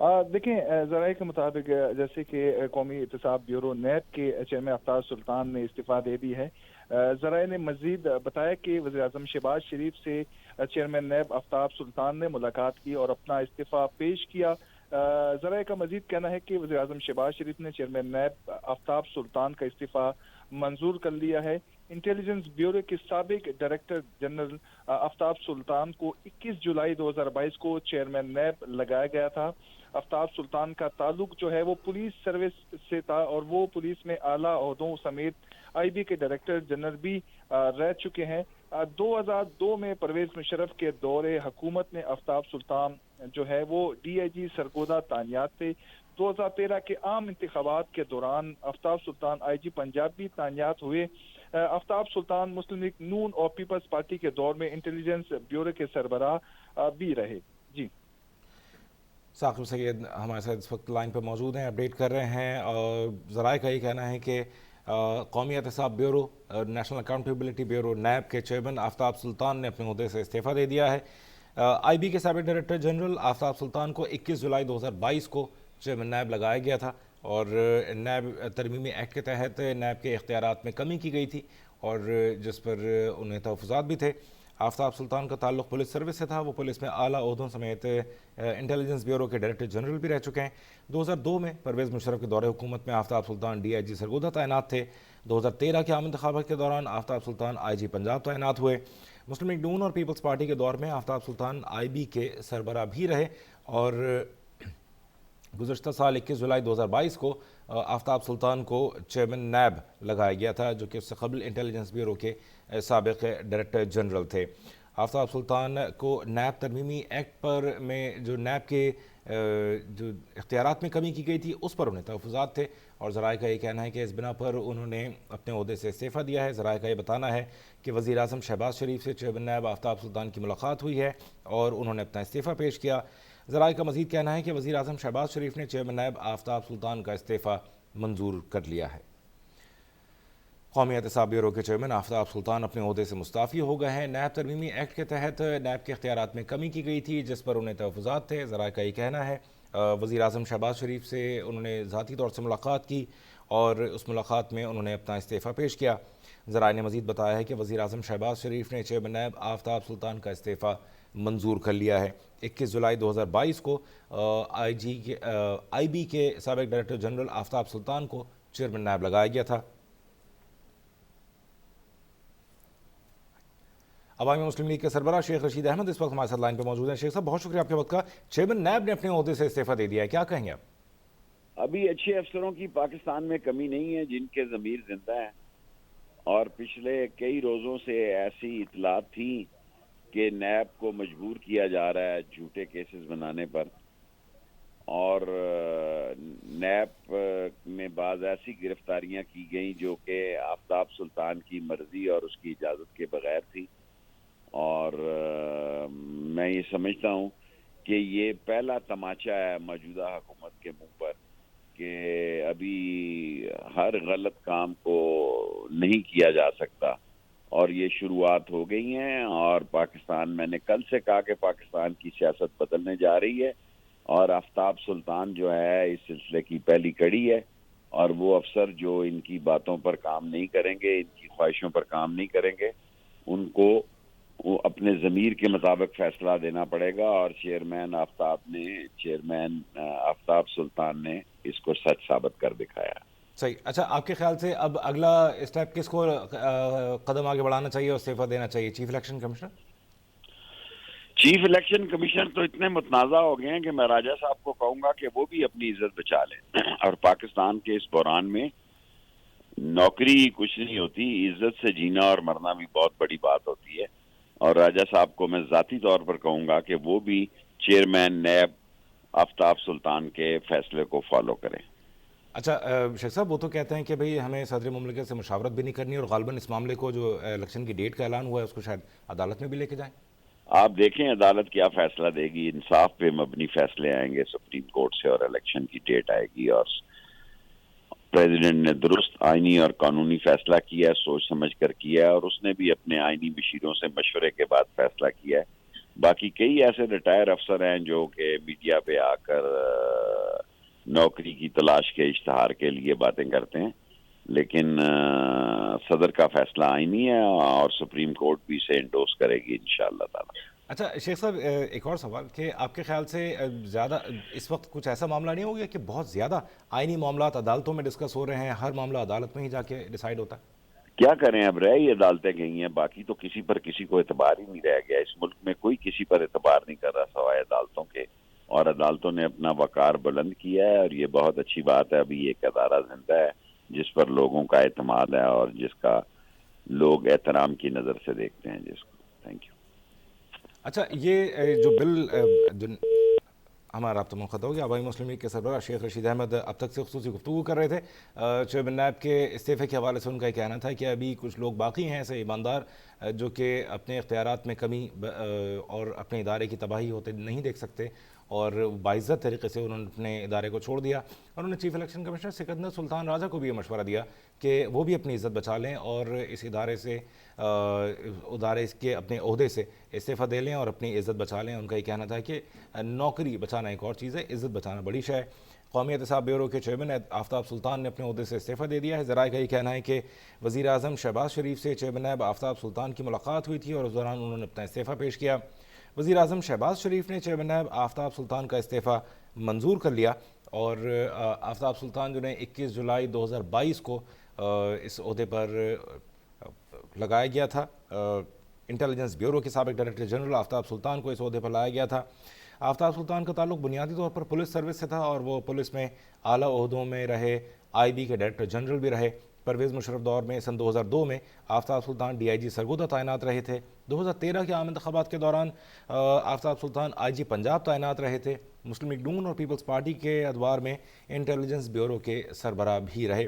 دیکھیں ذرائع کے مطابق جیسے کہ قومی احتساب بیورو نیب کے چیئرمین آفتاب سلطان نے استعفیٰ دے دی ہے. ذرائع نے مزید بتایا کہ وزیر اعظم شہباز شریف سے چیئرمین نیب آفتاب سلطان نے ملاقات کی اور اپنا استعفیٰ پیش کیا. ذرائع کا مزید کہنا ہے کہ وزیر اعظم شہباز شریف نے چیئرمین نیب آفتاب سلطان کا استعفیٰ منظور کر لیا ہے. انٹیلیجنس بیورو کے سابق ڈائریکٹر جنرل آفتاب سلطان کو 21 جولائی 2022 کو چیئرمین نیب لگایا گیا تھا. آفتاب سلطان کا تعلق جو ہے وہ پولیس سروس سے تھا اور وہ پولیس میں اعلیٰ عہدوں سمیت آئی بی کے ڈائریکٹر جنرل بھی رہ چکے ہیں. 2002 میں پرویز مشرف کے دور حکومت میں آفتاب سلطان جو ہے وہ ڈی آئی جی سرگودہ تعینات تھے. 2013 کے عام انتخابات کے دوران آفتاب سلطان آئی جی پنجاب بھی تعینات ہوئے. آفتاب سلطان مسلم لیگ نون اور پیپلز پارٹی کے دور میں انٹیلیجنس بیورو کے سربراہ بھی رہے. جی ثاقب سید ہمارے ساتھ اس وقت لائن پہ موجود ہیں، اپڈیٹ کر رہے ہیں. اور ذرائع کا یہ کہنا ہے کہ قومی احتساب bureau national accountability bureau NAB کے چیئرمین آفتاب سلطان نے اپنے عہدے سے استعفیٰ دے دیا ہے. آئی بی کے سابق ڈائریکٹر جنرل آفتاب سلطان کو 21 جولائی 2022 کو چیئرمین نیب لگایا گیا تھا اور نیب ترمیمی ایکٹ کے تحت نیب کے اختیارات میں کمی کی گئی تھی اور جس پر انہیں تحفظات بھی تھے. آفتاب سلطان کا تعلق پولیس سروس سے تھا، وہ پولیس میں اعلیٰ عہدوں سمیت انٹیلیجنس بیورو کے ڈائریکٹر جنرل بھی رہ چکے ہیں. 2002 میں پرویز مشرف کے دور حکومت میں آفتاب سلطان ڈی آئی جی سرگودہ تعینات تھے. 2013 کے عام انتخابات کے دوران آفتاب سلطان آئی جی پنجاب تعینات ہوئے. مسلم لیگ نون اور پیپلز پارٹی کے دور میں آفتاب سلطان آئی بی کے سربراہ بھی رہے اور گزشتہ سال 21 جولائی 2022 کو آفتاب سلطان کو چیئرمین نیب لگایا گیا تھا، جو کہ اس سے قبل انٹیلیجنس بیورو کے سابق ڈائریکٹر جنرل تھے. آفتاب سلطان کو نیب ترمیمی ایکٹ پر میں جو نیب کے جو اختیارات میں کمی کی گئی تھی اس پر انہیں تحفظات تھے اور ذرائع کا یہ کہنا ہے کہ اس بنا پر انہوں نے اپنے عہدے سے استعفیٰ دیا ہے. ذرائع کا یہ بتانا ہے کہ وزیر اعظم شہباز شریف سے چیئرمین نیب آفتاب سلطان کی ملاقات ہوئی ہے اور انہوں نے اپنا استعفیٰ پیش کیا. ذرائع کا مزید کہنا ہے کہ وزیر اعظم شہباز شریف نے چیئرمین نیب آفتاب سلطان کا استعفیٰ منظور کر لیا ہے. قومی احتساب بیورو کے چیئرمین آفتاب سلطان اپنے عہدے سے مستعفی ہو گئے ہیں. نیب ترمیمی ایکٹ کے تحت نیب کے اختیارات میں کمی کی گئی تھی جس پر انہیں تحفظات تھے. ذرائع کا یہ کہنا ہے وزیر اعظم شہباز شریف سے انہوں نے ذاتی طور سے ملاقات کی اور اس ملاقات میں انہوں نے اپنا استعفیٰ پیش کیا. ذرائع نے مزید بتایا ہے کہ وزیر اعظم شہباز شریف نے چیئرمین نیب آفتاب سلطان کا استعفیٰ منظور کر لیا ہے. 21 جولائی 2022 کو آئی بی کے سابق ڈائریکٹر جنرل آفتاب سلطان کو چیئرمین نیب لگایا گیا تھا. عوامی مسلم لیگ کے سربراہ شیخ رشید احمد اس وقت ہمارے ساتھ لائن پہ موجود ہیں. شیخ صاحب بہت شکریہ آپ کے وقت کا. چیئرمین نیب نے اپنے عہدے سے استعفیٰ دے دیا ہے، کیا کہیں گے آپ؟ ابھی اچھے افسروں کی پاکستان میں کمی نہیں ہے جن کے ضمیر زندہ ہیں، اور پچھلے کئی روزوں سے ایسی اطلاعات تھی کہ نیب کو مجبور کیا جا رہا ہے جھوٹے کیسز بنانے پر، اور نیب میں بعض ایسی گرفتاریاں کی گئیں جو کہ آفتاب سلطان کی مرضی اور اس کی اجازت کے بغیر تھی. اور میں یہ سمجھتا ہوں کہ یہ پہلا تماچا ہے موجودہ حکومت کے منہ پر کہ ابھی ہر غلط کام کو نہیں کیا جا سکتا، اور یہ شروعات ہو گئی ہیں. اور پاکستان، میں نے کل سے کہا کہ پاکستان کی سیاست بدلنے جا رہی ہے اور آفتاب سلطان جو ہے اس سلسلے کی پہلی کڑی ہے، اور وہ افسر جو ان کی باتوں پر کام نہیں کریں گے، ان کی خواہشوں پر کام نہیں کریں گے، ان کو اپنے ضمیر کے مطابق فیصلہ دینا پڑے گا. اور چیئرمین آفتاب سلطان نے اس کو سچ ثابت کر دکھایا. صحیح. اچھا، آپ کے خیال سے اب اگلا اسٹیپ کس کو قدم آگے بڑھانا چاہیے اور استعفیٰ دینا چاہیے؟ Chief election commissioner? Chief election commissioner تو اتنے متنازع ہو گئے ہیں کہ میں راجہ صاحب کو کہوں گا کہ وہ بھی اپنی عزت بچا لیں. اور پاکستان کے اس بحران میں نوکری کچھ نہیں ہوتی، عزت سے جینا اور مرنا بھی بہت بڑی بات ہوتی ہے. اور راجہ صاحب کو میں ذاتی طور پر کہوں گا کہ وہ بھی چیئرمین نیب آفتاب سلطان کے فیصلے کو فالو کریں. اچھا شیخ صاحب، وہ تو کہتے ہیں کہ بھئی ہمیں صدر مملکت سے مشاورت بھی نہیں کرنی اور غالباً اس معاملے کو جو الیکشن کی ڈیٹ کا اعلان ہوا ہے اس کو شاید عدالت میں بھی لے کے جائیں. آپ دیکھیں عدالت کیا فیصلہ دے گی. انصاف پہ مبنی فیصلے آئیں گے سپریم کورٹ سے اور الیکشن کی ڈیٹ آئے گی. اور پریزیڈنٹ نے درست آئینی اور قانونی فیصلہ کیا ہے، سوچ سمجھ کر کیا ہے، اور اس نے بھی اپنے آئینی مشیروں سے مشورے کے بعد فیصلہ کیا ہے. باقی کئی ایسے ریٹائر افسر ہیں جو کہ میڈیا پہ آ کر نوکری کی تلاش کے اشتہار کے لیے باتیں کرتے ہیں، لیکن صدر کا فیصلہ آئینی ہے اور سپریم کورٹ بھی اسے انڈوس کرے گی انشاءاللہ تعالی۔ اچھا شیخ صاحب، ایک اور سوال کہ آپ کے خیال سے زیادہ اس وقت کچھ ایسا معاملہ نہیں ہو گیا کہ بہت زیادہ آئینی معاملات عدالتوں میں ڈسکس ہو رہے ہیں، ہر معاملہ عدالت میں ہی جا کے ڈیسائیڈ ہوتا ہے؟ کیا کریں، اب رہ ہی عدالتیں گئی ہیں، باقی تو کسی پر کسی کو اعتبار ہی نہیں رہ گیا، اس ملک میں کوئی کسی پر اعتبار نہیں کر رہا سوائے عدالتوں کے، اور عدالتوں نے اپنا وقار بلند کیا ہے، اور یہ بہت اچھی بات ہے۔ ابھی ایک ادارہ زندہ ہے جس پر لوگوں کا اعتماد ہے اور جس کا لوگ احترام کی نظر سے دیکھتے ہیں جس کو۔ Thank you. اچھا، یہ جو بل ہمارا رابطہ منقطع ہو گیا۔ آبائی مسلم لیگ کے سربراہ شیخ رشید احمد اب تک سے خصوصی گفتگو کر رہے تھے۔ چیئرمین نیب کے استعفے کے حوالے سے ان کا یہ کہنا تھا کہ ابھی کچھ لوگ باقی ہیں ایسے ایماندار جو کہ اپنے اختیارات میں کمی اور اپنے ادارے کی تباہی ہوتے نہیں دیکھ سکتے، اور باعزت طریقے سے انہوں نے اپنے ادارے کو چھوڑ دیا۔ اور انہوں نے چیف الیکشن کمشنر سکندر سلطان راجہ کو بھی یہ مشورہ دیا کہ وہ بھی اپنی عزت بچا لیں اور اس ادارے کے اپنے عہدے سے استعفیٰ دے لیں اور اپنی عزت بچا لیں۔ ان کا یہ کہنا تھا کہ نوکری بچانا ایک اور چیز ہے، عزت بچانا بڑی شے ہے۔ قومی احتساب بیورو کے چیئرمین آفتاب سلطان نے اپنے عہدے سے استعفیٰ دے دیا ہے۔ ذرائع کا یہ کہنا ہے کہ وزیر اعظم شہباز شریف سے چیئرمین نیب آفتاب سلطان کی ملاقات ہوئی تھی اور اس دوران انہوں نے اپنا استعفیٰ پیش کیا۔ وزیر اعظم شہباز شریف نے چیئرمین نیب آفتاب سلطان کا استعفیٰ منظور کر لیا، اور آفتاب سلطان جو نے 21 جولائی 2022 کو اس عہدے پر لگایا گیا تھا، انٹیلیجنس بیورو کے سابق ڈائریکٹر جنرل آفتاب سلطان کو اس عہدے پر لایا گیا تھا۔ آفتاب سلطان کا تعلق بنیادی طور پر پولیس سروس سے تھا اور وہ پولیس میں اعلیٰ عہدوں میں رہے، آئی بی کے ڈائریکٹر جنرل بھی رہے۔ پرویز مشرف دور میں سن 2002 میں آفتاب سلطان ڈی آئی جی سرگودا تعینات رہے تھے۔ 2013 کے عام انتخابات کے دوران آفتاب سلطان آئی جی پنجاب تعینات رہے تھے۔ مسلم لیگ نون اور پیپلز پارٹی کے ادوار میں انٹیلیجنس بیورو کے سربراہ بھی رہے۔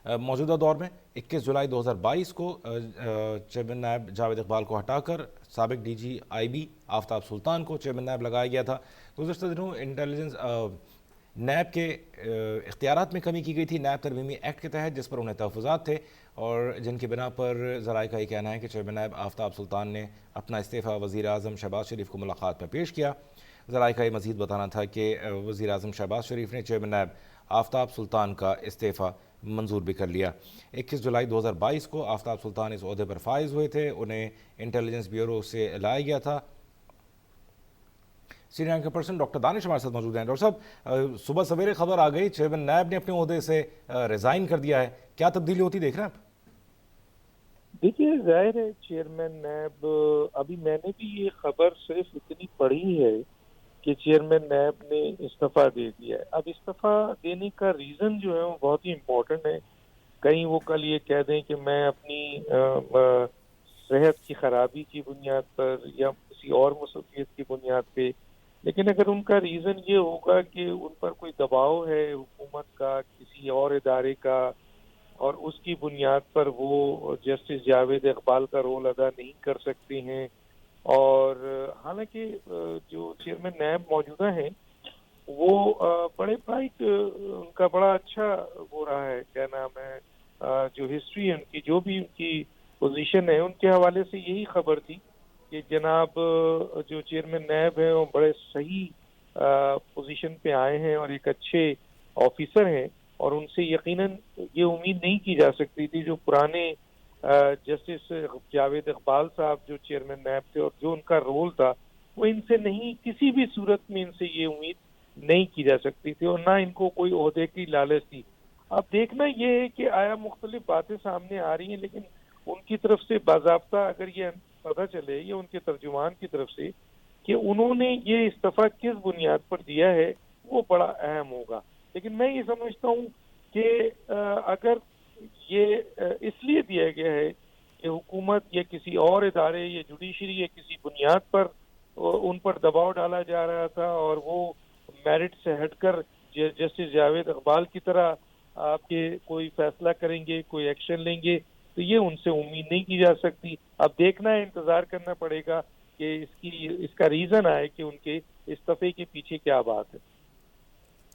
موجودہ دور میں 21 جولائی 2022 کو چیئرمین نیب جاوید اقبال کو ہٹا کر سابق ڈی جی آئی بی آفتاب سلطان کو چیئرمین نیب لگایا گیا تھا۔ گزشتہ دنوں انٹیلیجنس نیب کے اختیارات میں کمی کی گئی تھی نیب ترمیمی ایکٹ کے تحت، جس پر انہیں تحفظات تھے اور جن کی بنا پر ذرائع کا یہ کہنا ہے کہ چیئرمین نیب آفتاب سلطان نے اپنا استعفیٰ وزیر اعظم شہباز شریف کو ملاقات میں پیش کیا۔ ذرائع کا یہ مزید بتانا تھا کہ وزیر اعظم شہباز شریف نے چیئرمین نیب آفتاب سلطان کا استعفیٰ منظور بھی کر لیا۔ 21 جولائی 2022 کو آفتاب سلطان اس عہدے پر فائز ہوئے تھے، انہیں انٹیلیجنس بیورو سے لایا گیا تھا۔ سینئر اینکر پرسن ڈاکٹر دانش ہمارے ساتھ موجود ہیں۔ ڈاکٹر صاحب، صبح سویرے خبر آ گئی چیئرمین نیب نے اپنے عہدے سے ریزائن کر دیا ہے، کیا تبدیلی ہوتی دیکھ رہے ہیں آپ؟ دیکھیے، ظاہر ہے چیئرمین نیب، ابھی میں نے بھی یہ خبر صرف اتنی پڑھی ہے کہ چیئرمین نیب نے استعفیٰ دے دیا ہے۔ اب استعفیٰ دینے کا ریزن جو ہے وہ بہت ہی امپورٹنٹ ہے۔ کہیں وہ کل یہ کہہ دیں کہ میں اپنی صحت کی خرابی کی بنیاد پر یا کسی اور مصروفیت کی بنیاد پہ، لیکن اگر ان کا ریزن یہ ہوگا کہ ان پر کوئی دباؤ ہے حکومت کا، کسی اور ادارے کا، اور اس کی بنیاد پر وہ جسٹس جاوید اقبال کا رول ادا نہیں کر سکتے ہیں، اور حالانکہ جو چیئرمین نیب موجودہ ہیں وہ بڑے برائٹ، ان کا بڑا اچھا وہ رہا ہے، کیا نام ہے، جو ہسٹری ہے ان کی، جو بھی ان کی پوزیشن ہے، ان کے حوالے سے یہی خبر تھی کہ جناب جو چیئرمین نیب ہیں وہ بڑے صحیح پوزیشن پہ آئے ہیں اور ایک اچھے آفیسر ہیں، اور ان سے یقیناً یہ امید نہیں کی جا سکتی تھی جو پرانے جسٹس جاوید اقبال صاحب جو چیئرمین نیب تھے اور جو ان کا رول تھا، وہ ان سے نہیں، کسی بھی صورت میں ان سے یہ امید نہیں کی جا سکتی تھی، اور نہ ان کو کوئی عہدے کی لالچ تھی۔ اب دیکھنا یہ ہے کہ آیا مختلف باتیں سامنے آ رہی ہیں، لیکن ان کی طرف سے باضابطہ اگر یہ پتہ چلے یا ان کے ترجمان کی طرف سے کہ انہوں نے یہ استعفیٰ کس بنیاد پر دیا ہے، وہ بڑا اہم ہوگا۔ لیکن میں یہ سمجھتا ہوں کہ اگر یہ اس لیے دیا گیا ہے کہ حکومت یا کسی اور ادارے یا جوڈیشری یا کسی بنیاد پر ان پر دباؤ ڈالا جا رہا تھا اور وہ میرٹ سے ہٹ کر جسٹس جاوید اقبال کی طرح آپ کے کوئی فیصلہ کریں گے، کوئی ایکشن لیں گے، تو یہ ان سے امید نہیں کی جا سکتی۔ اب دیکھنا ہے، انتظار کرنا پڑے گا کہ اس کا ریزن آئے کہ ان کے استعفے کے پیچھے کیا بات ہے۔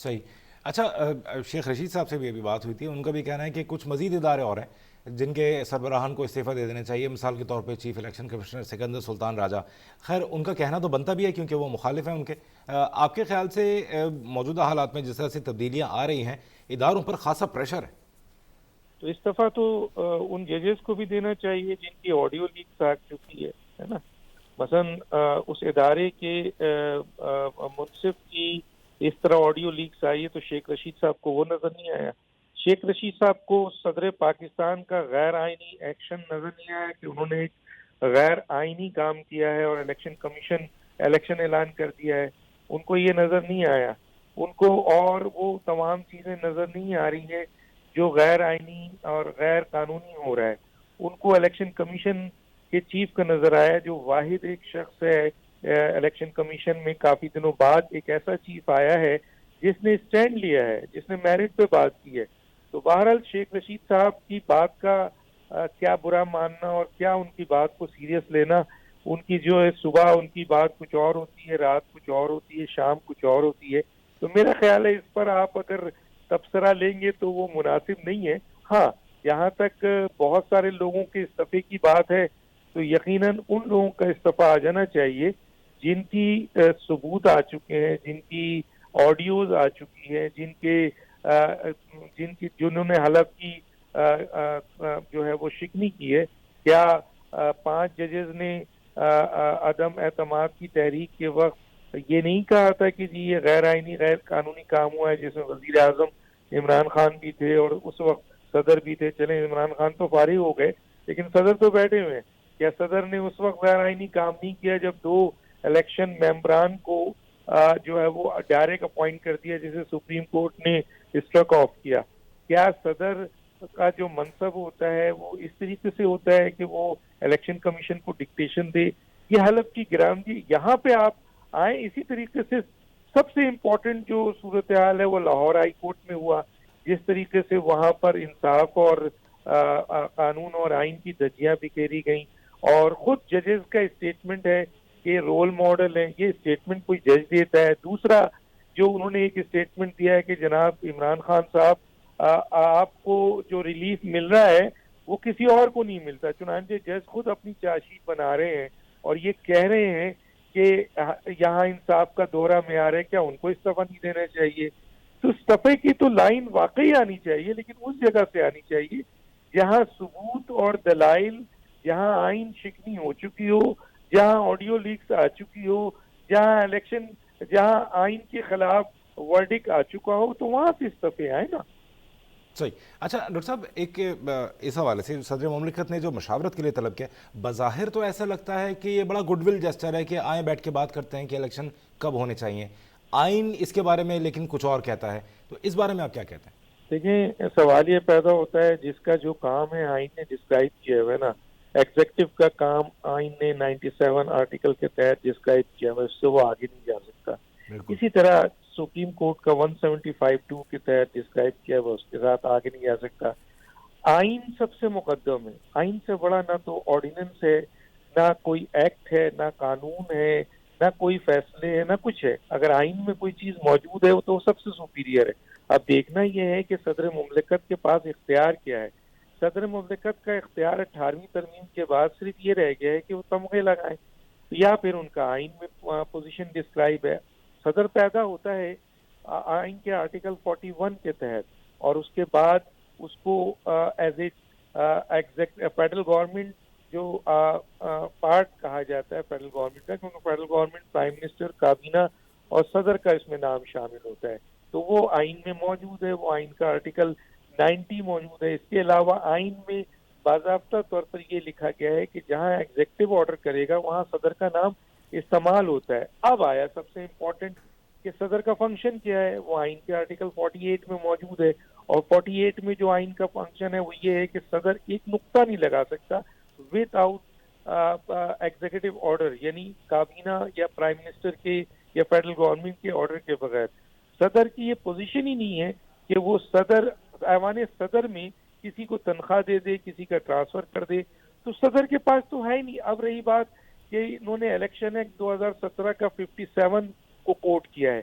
صحیح۔ اچھا شیخ رشید صاحب سے بھی ابھی بات ہوئی تھی، ان کا بھی کہنا ہے کہ کچھ مزید ادارے اور ہیں جن کے سربراہان کو استعفیٰ دے دینا چاہیے، مثال کے طور پہ چیف الیکشن کمشنر سکندر سلطان راجہ۔ خیر ان کا کہنا تو بنتا بھی ہے کیونکہ وہ مخالف ہیں ان کے۔ آپ کے خیال سے موجودہ حالات میں جس طرح سے تبدیلیاں آ رہی ہیں، اداروں پر خاصا پریشر ہے؟ تو استعفیٰ تو ان ججز کو بھی دینا چاہیے جن کی آڈیو لیکس آ چکی ہے نا. مثلاً اس ادارے کے منصف کی اس طرح آڈیو لیکس آئی ہے تو شیخ رشید صاحب کو وہ نظر نہیں آیا. شیخ رشید صاحب کو صدر پاکستان کا غیر آئینی ایکشن نظر نہیں آیا کہ انہوں نے ایک غیر آئینی کام کیا ہے اور الیکشن کمیشن الیکشن اعلان کر دیا ہے. ان کو یہ نظر نہیں آیا. ان کو اور وہ تمام چیزیں نظر نہیں آ رہی ہیں جو غیر آئینی اور غیر قانونی ہو رہا ہے. ان کو الیکشن کمیشن کے چیف کا نظر آیا جو واحد ایک شخص ہے الیکشن کمیشن میں. کافی دنوں بعد ایک ایسا چیف آیا ہے جس نے اسٹینڈ لیا ہے, جس نے میرٹ پہ بات کی ہے. تو بہرحال شیخ رشید صاحب کی بات کا کیا برا ماننا اور کیا ان کی بات کو سیریس لینا. ان کی جو ہے صبح ان کی بات کچھ اور ہوتی ہے, رات کچھ اور ہوتی ہے, شام کچھ اور ہوتی ہے. تو میرا خیال ہے اس پر آپ اگر تبصرہ لیں گے تو وہ مناسب نہیں ہے. ہاں یہاں تک بہت سارے لوگوں کے استعفے کی بات ہے تو یقیناً ان لوگوں کا استعفیٰ آ جانا چاہیے جن کی ثبوت آ چکے ہیں, جن کی آڈیوز آ چکی ہیں, جنہوں نے حلف کی جو ہے وہ شکنی کی ہے. کیا 5 ججز نے عدم اعتماد کی تحریک کے وقت یہ نہیں کہا تھا کہ جی یہ غیر آئینی غیر قانونی کام ہوا ہے, جس میں وزیر اعظم عمران خان بھی تھے اور اس وقت صدر بھی تھے. چلیں عمران خان تو فارغ ہو گئے لیکن صدر تو بیٹھے ہوئے ہیں. کیا صدر نے اس وقت غیر آئینی کام نہیں کیا جب 2 الیکشن ممبران کو جو ہے وہ ڈائریکٹ اپوائنٹ کر دیا جسے سپریم کورٹ نے اسٹرک آف کیا؟ کیا صدر کا جو منصب ہوتا ہے وہ اس طریقے سے ہوتا ہے کہ وہ الیکشن کمیشن کو ڈکٹیشن دے؟ یہ حلف کی گرامجی یہاں پہ آپ آئیں. اسی طریقے سے سب سے امپورٹنٹ جو صورتحال ہے وہ لاہور ہائی کورٹ میں ہوا, جس طریقے سے وہاں پر انصاف اور قانون اور آئین کی دھجیاں بکھیری گئیں. اور خود ججز کا اسٹیٹمنٹ ہے کہ رول ماڈل ہے. یہ اسٹیٹمنٹ کوئی جج دیتا ہے. دوسرا جو انہوں نے ایک اسٹیٹمنٹ دیا ہے کہ جناب عمران خان صاحب آپ کو جو ریلیف مل رہا ہے وہ کسی اور کو نہیں ملتا. چنانچہ جج خود اپنی چارج شیٹ بنا رہے ہیں اور یہ کہہ رہے ہیں کہ یہاں انصاف کا دورہ معیار ہے, کیا ان کو استعفیٰ نہیں دینا چاہیے؟ تو استعفے کی تو لائن واقعی آنی چاہیے لیکن اس جگہ سے آنی چاہیے جہاں ثبوت اور دلائل, جہاں آئین شکنی ہو چکی ہو, جہاں آڈیو لیکس آ چکی ہو, جہاں آئین کے خلاف ورڈک آ چکا ہو, تو وہاں سے استعفے آئے نا. صحیح. اچھا ڈاکٹر صاحب ایک اس حوالے سے صدر مملکت نے جو مشاورت کے لیے طلب کیا, بظاہر تو ایسا لگتا ہے کہ یہ بڑا گڈ ول جسچر ہے کہ آئیں بیٹھ کے بات کرتے ہیں کہ الیکشن کب ہونے چاہیے. آئین اس کے بارے میں لیکن کچھ اور کہتا ہے, تو اس بارے میں آپ کیا کہتے ہیں؟ دیکھیں سوال یہ پیدا ہوتا ہے جس کا جو کام ہے آئین نے ڈسکرائب کیا ہوا ہے نا, ایگزیکٹو کا کام آئین نے 97 آرٹیکل کے تحت ڈسکرائب کیا ہوا ہے, اس سے وہ آگے نہیں جا سکتا. اسی طرح سپریم کورٹ کا 175(2) کے تحت ڈسکرائب کیا ہوا, اس کے ساتھ آگے نہیں جا سکتا. آئین سب سے مقدم ہے. آئین سے بڑا نہ تو آرڈیننس ہے, نہ کوئی ایکٹ ہے, نہ قانون ہے, نہ کوئی فیصلے ہے, نہ کچھ ہے. اگر آئین میں کوئی چیز موجود ہے تو سب سے سپیریئر ہے. اب دیکھنا یہ ہے کہ صدر مملکت کے پاس اختیار کیا ہے. صدر مملکت کا اختیار 18ویں ترمیم کے بعد صرف یہ رہ گیا ہے کہ وہ تمغے لگائیں یا پھر ان کا آئین میں پوزیشن ڈسکرائب ہے. صدر پیدا ہوتا ہے آئین کے آرٹیکل 41 کے تحت اور اس کے بعد اس کو ایز اے فیڈرل گورنمنٹ جو پارٹ کہا جاتا ہے فیڈرل گورنمنٹ کا, کیونکہ فیڈرل گورنمنٹ پرائم منسٹر, کابینہ اور صدر کا اس میں نام شامل ہوتا ہے, تو وہ آئین میں موجود ہے. وہ آئین کا آرٹیکل 90 موجود ہے. اس کے علاوہ آئین میں باضابطہ طور پر یہ لکھا گیا ہے کہ جہاں ایگزیکٹو آرڈر کرے گا وہاں صدر کا نام استعمال ہوتا ہے. اب آیا سب سے امپورٹنٹ کہ صدر کا فنکشن کیا ہے. وہ آئین کے آرٹیکل 48 میں موجود ہے, اور 48 میں جو آئین کا فنکشن ہے وہ یہ ہے کہ صدر ایک نقطہ نہیں لگا سکتا ود آؤٹ ایگزیکٹو آرڈر, یعنی کابینہ یا پرائم منسٹر کے یا فیڈرل گورنمنٹ کے آرڈر کے بغیر. صدر کی یہ پوزیشن ہی نہیں ہے کہ وہ صدر ایوان صدر میں کسی کو تنخواہ دے دے, کسی کا ٹرانسفر کر دے. تو صدر کے پاس تو ہے ہی نہیں. اب رہی بات کہ انہوں نے الیکشن ایکٹ 2017 کا 57 کو کوٹ کیا ہے.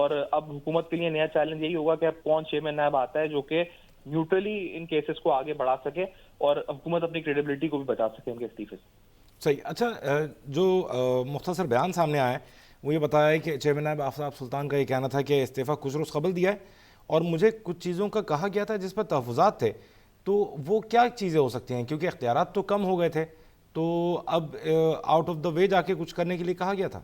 اور اب حکومت کے لیے نیا چیلنج یہی ہوگا کہ اب کون چیئرمین نیب آتا ہے جو کہ نیوٹرلی ان کیسز کو آگے بڑھا سکے اور حکومت اپنی کریڈیبلٹی کو بھی بچا سکے ان کے استعفے سے. صحیح. اچھا, جو مختصر بیان سامنے آیا ہے وہ یہ بتایا ہے کہ چیئرمین نیب آفتاب سلطان کا یہ کہنا تھا کہ استعفیٰ کچھ روز قبل دیا ہے اور مجھے کچھ چیزوں کا کہا گیا تھا جس پر تحفظات تھے. تو وہ کیا چیزیں ہو سکتی ہیں, کیونکہ اختیارات تو کم ہو گئے تھے, تو اب آؤٹ آف دا وے جا کے کچھ کرنے کے لیے کہا گیا تھا؟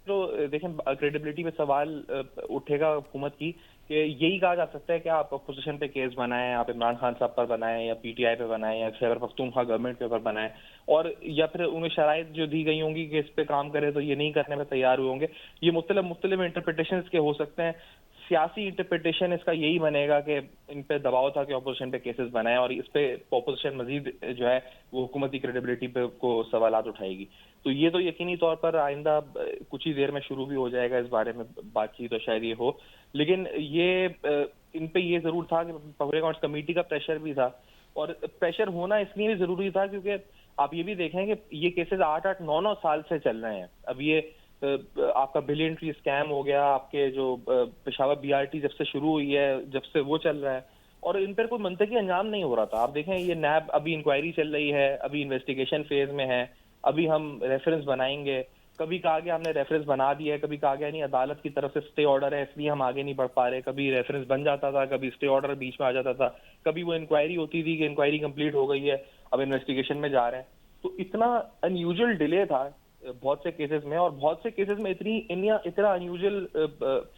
تو دیکھیں کریڈیبلٹی پہ سوال اٹھے گا حکومت کی کہ یہی کہا جا سکتا ہے کہ آپ اپوزیشن پہ کیس بنائیں, آپ عمران خان صاحب پر بنائیں یا پی ٹی آئی پہ بنائیں یا خیبر پختونخوا گورنمنٹ کے اوپر بنائیں, اور یا پھر انہیں شرائط جو دی گئی ہوں گی کہ اس پہ کام کرے تو یہ نہیں کرنے میں تیار ہوئے ہوں گے. یہ مختلف انٹرپریٹیشن اس کے ہو سکتے ہیں. سیاسی انٹرپریٹیشن اس کا یہی بنے گا کہ ان پہ دباؤ تھا کہ اپوزیشن پہ کیسز بنائیں اور اس پہ اپوزیشن مزید جو ہے وہ حکومتی کریڈیبلٹی پہ کو سوالات اٹھائے گی. تو یہ تو یقینی طور پر آئندہ کچھ ہی دیر میں شروع بھی ہو جائے گا اس بارے میں بات چیت, تو شاید یہ ہو. لیکن یہ ان پہ یہ ضرور تھا کہ پبلک اکاؤنٹس کمیٹی کا پریشر بھی تھا, اور پریشر ہونا اس لیے بھی ضروری تھا کیونکہ آپ یہ بھی دیکھیں کہ یہ کیسز 8-9 سال سے چل رہے ہیں. اب یہ آپ کا بلین ٹری اسکیم ہو گیا, آپ کے جو پشاور بی آر ٹی جب سے شروع ہوئی ہے جب سے وہ چل رہا ہے, اور ان پر کوئی منطقی انجام نہیں ہو رہا تھا. آپ دیکھیں یہ نیب ابھی انکوائری چل رہی ہے, ابھی انویسٹیگیشن فیز میں ہے, ابھی ہم ریفرنس بنائیں گے. کبھی کہا گیا ہم نے ریفرنس بنا دیا ہے, کبھی کہا گیا نہیں عدالت کی طرف سے اسٹے آرڈر ہے اس لیے ہم آگے نہیں بڑھ پا رہے. کبھی ریفرنس بن جاتا تھا, کبھی اسٹے آرڈر بیچ میں آ جاتا تھا, کبھی وہ انکوائری ہوتی تھی کہ انکوائری کمپلیٹ ہو گئی ہے اب انویسٹیگیشن میں جا رہے ہیں. تو اتنا ان یوزول ڈیلے تھا بہت سے کیسز میں, اور بہت سے کیسز میں اتنا ان یوزول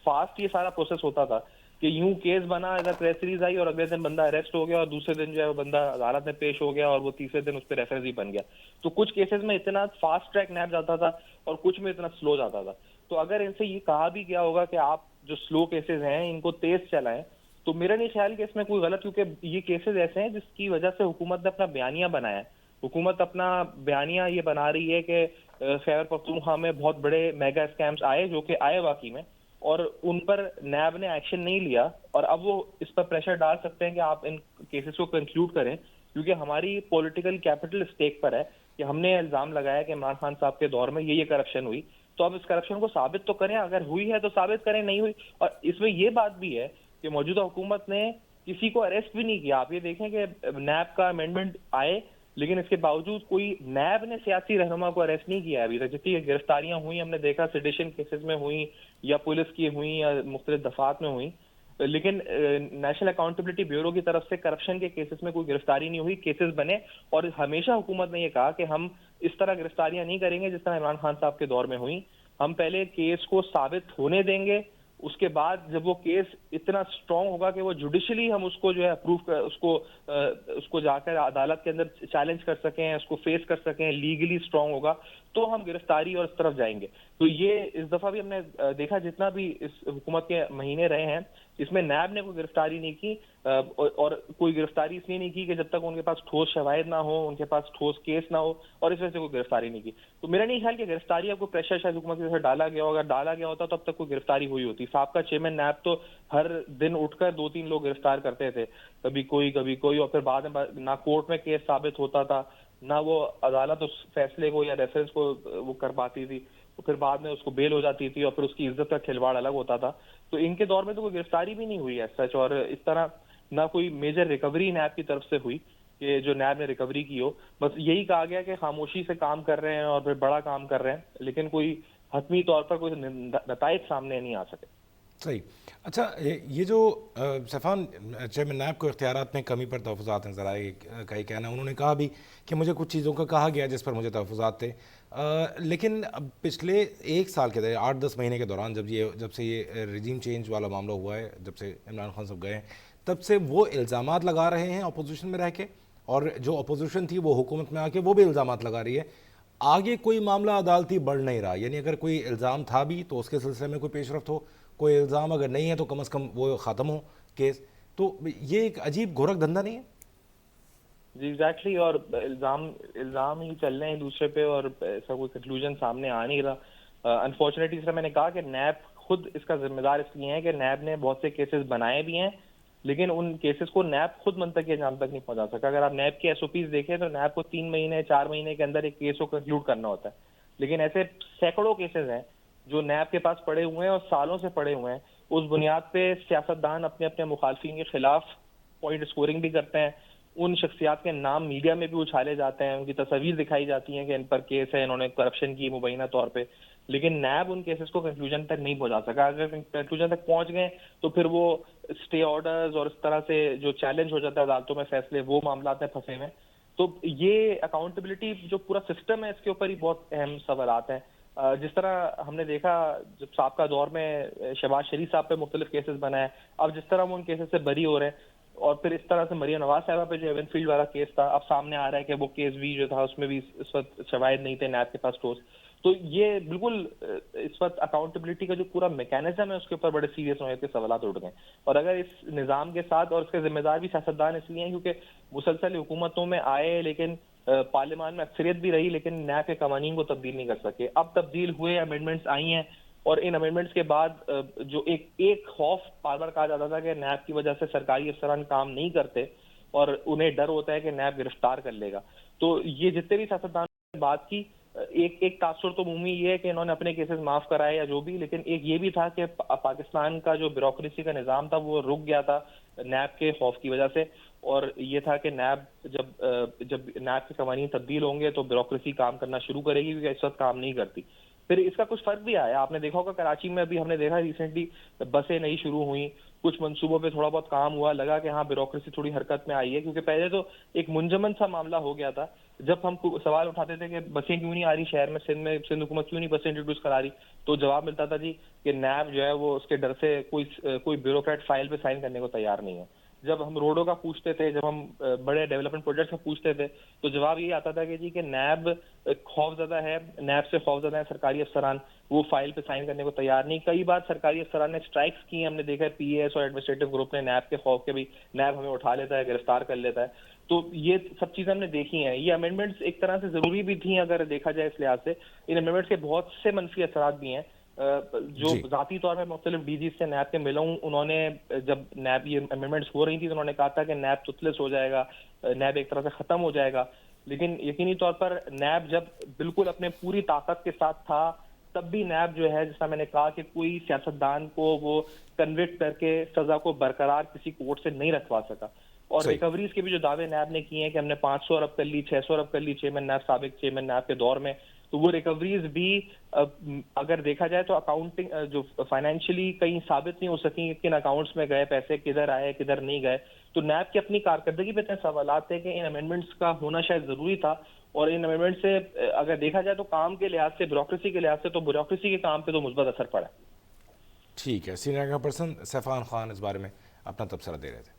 فاسٹ یہ سارا پروسیس ہوتا تھا کہ یوں کیس بنا, ادھر پریس ریلیز آئی اور اگلے دن بندہ اریسٹ ہو گیا اور دوسرے دن جو ہے وہ بندہ عدالت میں پیش ہو گیا اور وہ تیسرے دن اس پہ ریفرنس ہی بن گیا. تو کچھ کیسز میں اتنا فاسٹ ٹریک نیب جاتا تھا اور کچھ میں اتنا سلو جاتا تھا. تو اگر ان سے یہ کہا بھی گیا ہوگا کہ آپ جو سلو کیسز ہیں ان کو تیز چلائیں, تو میرا نہیں خیال کہ اس میں کوئی غلط, کیونکہ یہ کیسز ایسے ہیں جس کی وجہ سے حکومت نے اپنا بیانیہ بنایا ہے. حکومت اپنا بیانیہ یہ بنا رہی ہے کہ خیبر پختونخوا میں بہت بڑے میگا اسکیمز آئے, جو کہ آئے واقعی میں, اور ان پر نیب نے ایکشن نہیں لیا, اور اب وہ اس پر پریشر ڈال سکتے ہیں کہ آپ ان کیسز کو کنکلوڈ کریں, کیونکہ ہماری پولیٹیکل کیپٹل اسٹیک پر ہے کہ ہم نے الزام لگایا کہ عمران خان صاحب کے دور میں یہ کرپشن ہوئی, تو اب اس کرپشن کو ثابت تو کریں, اگر ہوئی ہے تو ثابت کریں, نہیں ہوئی. اور اس میں یہ بات بھی ہے کہ موجودہ حکومت نے کسی کو اریسٹ بھی نہیں کیا. آپ یہ دیکھیں کہ نیب کا امینڈمنٹ آئے لیکن اس کے باوجود کوئی نیب نے سیاسی رہنما کو اریسٹ نہیں کیا ابھی تک. جتنی گرفتاریاں ہوئی ہم نے دیکھا سیڈیشن کیسز میں ہوئیں یا پولیس کی ہوئیں یا مختلف دفعات میں ہوئیں, لیکن نیشنل اکاؤنٹیبلٹی بیورو کی طرف سے کرپشن کے کیسز میں کوئی گرفتاری نہیں ہوئی. کیسز بنے, اور ہمیشہ حکومت نے یہ کہا کہ ہم اس طرح گرفتاریاں نہیں کریں گے جس طرح عمران خان صاحب کے دور میں ہوئیں. ہم پہلے کیس کو ثابت ہونے دیں گے, اس کے بعد جب وہ کیس اتنا اسٹرانگ ہوگا کہ وہ جوڈیشلی ہم اس کو جو ہے اپروو اس کو جا کر عدالت کے اندر چیلنج کر سکیں, اس کو فیس کر سکیں, لیگلی اسٹرانگ ہوگا تو ہم گرفتاری اور اس طرف جائیں گے. تو یہ اس دفعہ بھی ہم نے دیکھا جتنا بھی اس حکومت کے مہینے رہے ہیں اس میں نیب نے کوئی گرفتاری نہیں کی, اور کوئی گرفتاری اس لیے نہیں کی کہ جب تک ان کے پاس ٹھوس شواہد نہ ہو, ان کے پاس ٹھوس کیس نہ ہو, اور اس وجہ سے کوئی گرفتاری نہیں کی. تو میرا نہیں خیال کہ گرفتاری آپ کو پریشر شاید حکومت کی طرف سے ڈالا گیا ہو, اگر ڈالا گیا ہوتا تو اب تک کوئی گرفتاری ہوئی ہوتی. صاحب کا چیئرمین نیب تو ہر دن اٹھ کر 2-3 لوگ گرفتار کرتے تھے, کبھی کوئی, اور پھر بعد میں نہ کورٹ میں کیس ثابت ہوتا تھا نہ وہ عدالت اس فیصلے کو یا ریفرنس کو وہ کر پاتی تھی, پھر بعد میں اس کو بیل ہو جاتی تھی اور پھر اس کی عزت کا کھلواڑ الگ ہوتا تھا. تو ان کے دور میں تو کوئی گرفتاری بھی نہیں ہوئی ہے سچ, اور اس طرح نہ کوئی میجر ریکوری نیب کی طرف سے ہوئی کہ جو نیب نے ریکوری کی ہو. بس یہی کہا گیا کہ خاموشی سے کام کر رہے ہیں اور پھر بڑا کام کر رہے ہیں, لیکن کوئی حتمی طور پر کوئی نتائج سامنے نہیں آ سکے. صحیح. اچھا, یہ جو سیفان چیئرمین نیب کو اختیارات میں کمی پر تحفظات ہیں, ذرائع کا یہ کہنا ہے, انہوں نے کہا بھی کہ مجھے کچھ چیزوں کا کہا گیا جس پر مجھے تحفظات تھے, لیکن پچھلے 1 سال کے 8-10 مہینے کے دوران جب سے یہ رجیم چینج والا معاملہ ہوا ہے, جب سے عمران خان صاحب گئے ہیں, تب سے وہ الزامات لگا رہے ہیں اپوزیشن میں رہ کے, اور جو اپوزیشن تھی وہ حکومت میں آ کے وہ بھی الزامات لگا رہی ہے. آگے کوئی معاملہ عدالتی بڑھ نہیں رہا, یعنی اگر کوئی الزام تھا بھی تو اس کے سلسلے میں کوئی پیش رفت ہو, کوئی الزام اگر نہیں ہے تو کم از کم وہ ختم ہو کیس. تو یہ ایک عجیب گورکھ دھندا نہیں ہے؟ جی ایگزیکٹلی, اور الزام ہی چل رہے ہیں دوسرے پہ اور ایسا کوئی کنکلوژن سامنے آ نہیں رہا. انفارچونیٹلی سر میں نے کہا کہ نیب خود اس کا ذمہ دار اس لیے ہے کہ نیب نے بہت سے کیسز بنائے بھی ہیں, لیکن ان کیسز کو نیب خود منطقی انجام تک نہیں پہنچا سکا. اگر آپ نیب کے ایس او پیز دیکھیں تو نیب کو 3 مہینے 4 مہینے کے اندر ایک کیس کو کنکلوڈ کرنا ہوتا ہے, لیکن ایسے سینکڑوں کیسز ہیں جو نیب کے پاس پڑے ہوئے ہیں اور سالوں سے پڑے ہوئے ہیں، اس بنیاد پہ سیاستدان اپنے اپنے مخالفین کے خلاف پوائنٹ اسکورنگ بھی کرتے ہیں. ان شخصیات کے نام میڈیا میں بھی اچھالے جاتے ہیں، ان کی تصاویر دکھائی جاتی ہیں کہ ان پر کیس ہے، انہوں نے کرپشن کی مبینہ طور پہ، لیکن نیب ان کیسز کو کنکلوژن تک نہیں پہنچا سکا. اگر کنکلوژن تک پہنچ گئے تو پھر وہ اسٹے آرڈرز اور اس طرح سے جو چیلنج ہو جاتا ہے عدالتوں میں فیصلے، وہ معاملات میں پھنسے ہوئے. تو یہ اکاؤنٹیبلٹی جو پورا سسٹم ہے، اس کے اوپر ہی بہت اہم سوالات ہیں. جس طرح ہم نے دیکھا جب سابقہ دور میں شہباز شریف صاحب پہ مختلف کیسز بنائے، اب جس طرح وہ ان کیسز سے بری ہو رہے ہیں، اور پھر اس طرح سے مریم نواز صاحبہ پہ جو ایون فیلڈ والا کیس تھا، اب سامنے آ رہا ہے کہ وہ کیس بھی جو تھا اس میں بھی اس وقت شواہد نہیں تھے نیب کے پاس ٹھوس. تو یہ بالکل اس وقت اکاؤنٹیبلٹی کا جو پورا میکینزم ہے اس کے اوپر بڑے سیریس ہوئے کے سوالات اٹھ گئے. اور اگر اس نظام کے ساتھ، اور اس کے ذمہ دار بھی سیاستدان اس لیے ہیں کیونکہ مسلسل حکومتوں میں آئے، لیکن پارلیمان میں اکثریت بھی رہی، لیکن نیب کے قوانین کو تبدیل نہیں کر سکے. اب تبدیل ہوئے، امینڈمنٹس آئی ہیں، اور ان امینڈمنٹس کے بعد جو ایک خوف بار بار کہا جاتا تھا کہ نیب کی وجہ سے سرکاری افسران کام نہیں کرتے اور انہیں ڈر ہوتا ہے کہ نیب گرفتار کر لے گا. تو یہ جتنے بھی سیاستدان نے بات کی، ایک تاثر تو عمومی یہ ہے کہ انہوں نے اپنے کیسز معاف کرائے یا جو بھی، لیکن ایک یہ بھی تھا کہ پاکستان کا جو بیوروکریسی کا نظام تھا وہ رک گیا تھا نیب کے خوف کی وجہ سے. اور یہ تھا کہ نیب جب نیب کے قوانین تبدیل ہوں گے تو بیوروکریسی کام کرنا شروع کرے گی، کیونکہ اس وقت کام نہیں کرتی. پھر اس کا کچھ فرق بھی آیا، آپ نے دیکھا ہوگا کراچی میں ابھی ہم نے دیکھا ریسنٹلی بسیں نئی شروع ہوئیں، کچھ منصوبوں پہ تھوڑا بہت کام ہوا، لگا کہ ہاں بیوروکریسی تھوڑی حرکت میں آئی ہے. کیونکہ پہلے تو ایک منجمن سا معاملہ ہو گیا تھا، جب ہم سوال اٹھاتے تھے کہ بسیں کیوں نہیں آ رہی شہر میں، سندھ حکومت کیوں نہیں بسیں انٹروڈیوس کرا رہی، تو جواب ملتا تھا جی کہ نیب جو ہے وہ اس کے ڈر سے کوئی بیوروکریٹ فائل پہ سائن کرنے کو تیار نہیں ہے. جب ہم روڈوں کا پوچھتے تھے، جب ہم بڑے ڈیولپمنٹ پروجیکٹس کا پوچھتے تھے، تو جواب یہ آتا تھا کہ جی کہ نیب خوف زدہ ہے، نیب سے خوف زدہ ہیں سرکاری افسران، وہ فائل پہ سائن کرنے کو تیار نہیں. کئی بار سرکاری افسران نے اسٹرائکس کی ہیں، ہم نے دیکھا ہے پی اے ایس اور ایڈمنسٹریٹو گروپ نے نیب کے خوف کے بھی نیب ہمیں اٹھا لیتا ہے، گرفتار کر لیتا ہے. تو یہ سب چیزیں ہم نے دیکھی ہیں. یہ امینڈمنٹس ایک طرح سے ضروری بھی تھیں اگر دیکھا جائے اس لحاظ سے. ان امینڈمنٹس کے بہت سے منفی اثرات بھی ہیں. جو جی ذاتی طور میں مختلف ڈی جی سے نیب کے ملا ہوں، انہوں نے جب نیب یہ امینڈمنٹس ہو رہی تھی تو انہوں نے کہا تھا کہ نیب توتلس ہو جائے گا، نیب ایک طرح سے ختم ہو جائے گا. لیکن یقینی طور پر نیب جب بالکل اپنے پوری طاقت کے ساتھ تھا، تب بھی نیب جو ہے، جس طرح میں نے کہا کہ کوئی سیاستدان کو وہ کنوکٹ کر کے سزا کو برقرار کسی کورٹ سے نہیں رکھوا سکا. اور صحیح. ریکوریز کے بھی جو دعوے نیب نے کیے ہیں کہ ہم نے 500 ارب کر لی، 600 ارب کر لی چیئرمین نیب، سابق چیئرمین نیب کے دور میں، تو وہ ریکوریز بھی اگر دیکھا جائے تو اکاؤنٹنگ جو فائنینشلی کہیں ثابت نہیں ہو سکی کن اکاؤنٹس میں گئے پیسے، کدھر آئے کدھر نہیں گئے. تو نیب کی اپنی کارکردگی پہ اتنے سوالات تھے کہ ان امینڈمنٹس کا ہونا شاید ضروری تھا. اور ان امینڈمنٹ سے اگر دیکھا جائے تو کام کے لحاظ سے، بیوروکریسی کے لحاظ سے، تو بیوروکریسی کے کام پہ تو مثبت اثر پڑا. ٹھیک ہے. سینئر پرسن سیفان خان اس بارے میں اپنا تبصرہ دے رہے تھے.